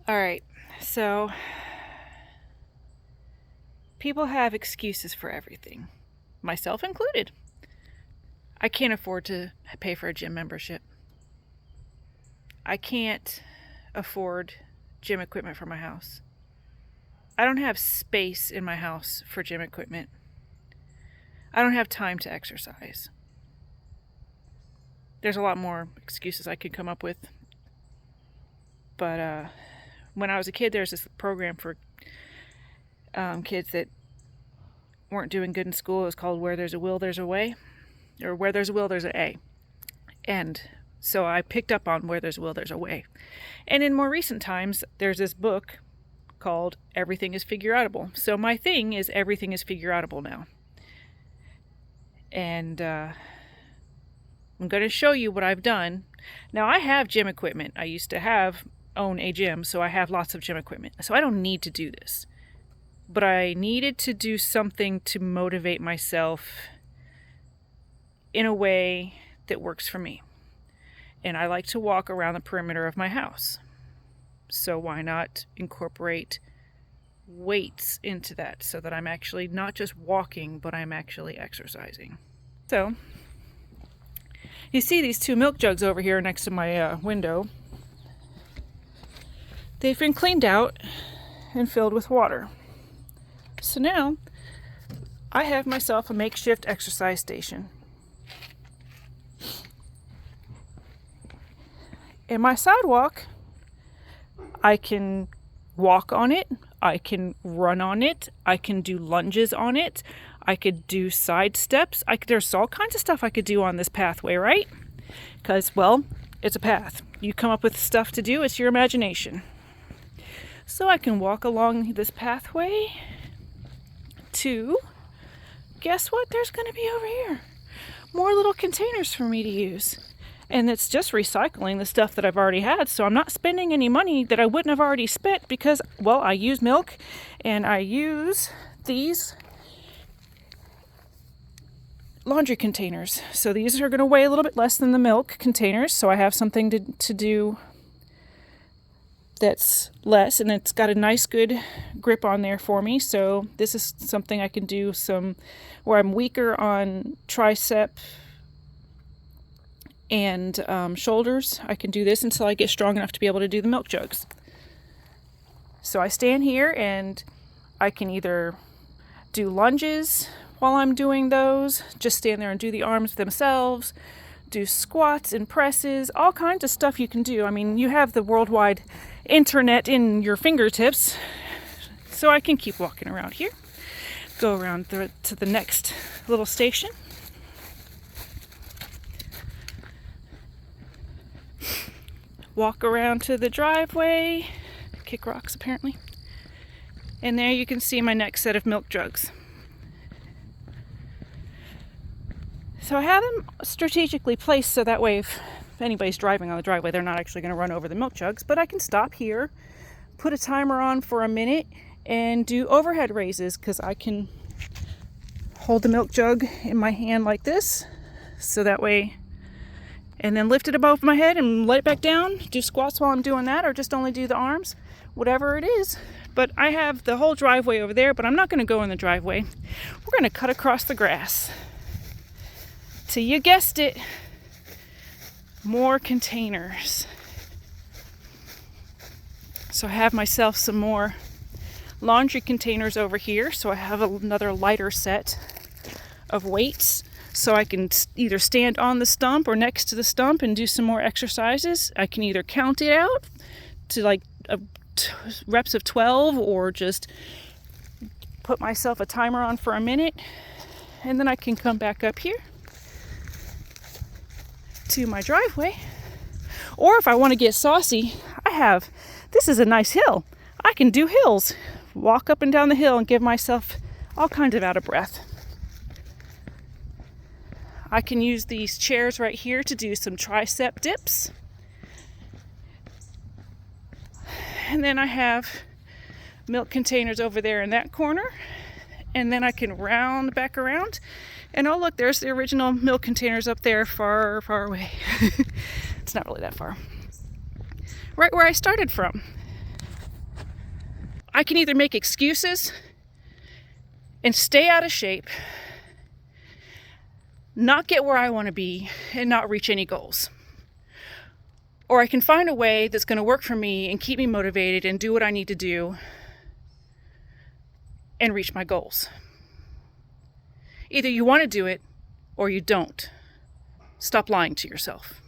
All right, so people have excuses for everything, myself included. I can't afford to pay for a gym membership. I can't afford gym equipment for my house. I don't have space in my house for gym equipment. I don't have time to exercise. There's a lot more excuses I could come up with. But when I was a kid, there's this program for kids that weren't doing good in school. It was called Where There's a Will, There's a Way. Or Where There's a Will, There's an A. And so I picked up on Where There's a Will, There's a Way. And in more recent times, there's this book called Everything is Figureoutable. So my thing is everything is figureoutable now. And I'm going to show you what I've done. Now, I have gym equipment. I used to own a gym, so I have lots of gym equipment. So I don't need to do this. But I needed to do something to motivate myself in a way that works for me. And I like to walk around the perimeter of my house. So why not incorporate weights into that so that I'm actually not just walking, but I'm actually exercising. So you see these two milk jugs over here next to my window. They've been cleaned out and filled with water. So now I have myself a makeshift exercise station. In my sidewalk, I can walk on it, I can run on it, I can do lunges on it, I could do side steps. There's all kinds of stuff I could do on this pathway, right? Because, well, it's a path. You come up with stuff to do, it's your imagination. So I can walk along this pathway to, guess what? There's going to be over here more little containers for me to use. And it's just recycling the stuff that I've already had. So I'm not spending any money that I wouldn't have already spent because, well, I use milk and I use these laundry containers. So these are going to weigh a little bit less than the milk containers. So I have something to do that's less, and it's got a nice good grip on there for me. So this is something I can do where I'm weaker on tricep and shoulders. I can do this until I get strong enough to be able to do the milk jugs. So I stand here and I can either do lunges while I'm doing those, just stand there and do the arms themselves, do squats and presses, all kinds of stuff you can do. I mean, you have the worldwide internet in your fingertips. So I can keep walking around here, go around to the next little station. Walk around to the driveway, kick rocks apparently. And there you can see my next set of milk jugs. So I have them strategically placed so that way if anybody's driving on the driveway, they're not actually going to run over the milk jugs. But I can stop here, put a timer on for a minute, and do overhead raises because I can hold the milk jug in my hand like this. So that way, and then lift it above my head and let it back down. Do squats while I'm doing that, or just only do the arms, whatever it is. But I have the whole driveway over there, but I'm not going to go in the driveway. We're going to cut across the grass. So you guessed it, more containers. So I have myself some more laundry containers over here. So I have another lighter set of weights. So I can either stand on the stump or next to the stump and do some more exercises. I can either count it out to like reps of 12 or just put myself a timer on for a minute. And then I can come back up here to my driveway. Or if I want to get saucy, this is a nice hill. I can do hills. Walk up and down the hill and give myself all kinds of out of breath. I can use these chairs right here to do some tricep dips. And then I have milk containers over there in that corner. And then I can round back around. And oh look, there's the original milk containers up there far, far away. It's not really that far. Right where I started from. I can either make excuses and stay out of shape, not get where I want to be, and not reach any goals. Or I can find a way that's going to work for me and keep me motivated and do what I need to do and reach my goals. Either you want to do it or you don't. Stop lying to yourself.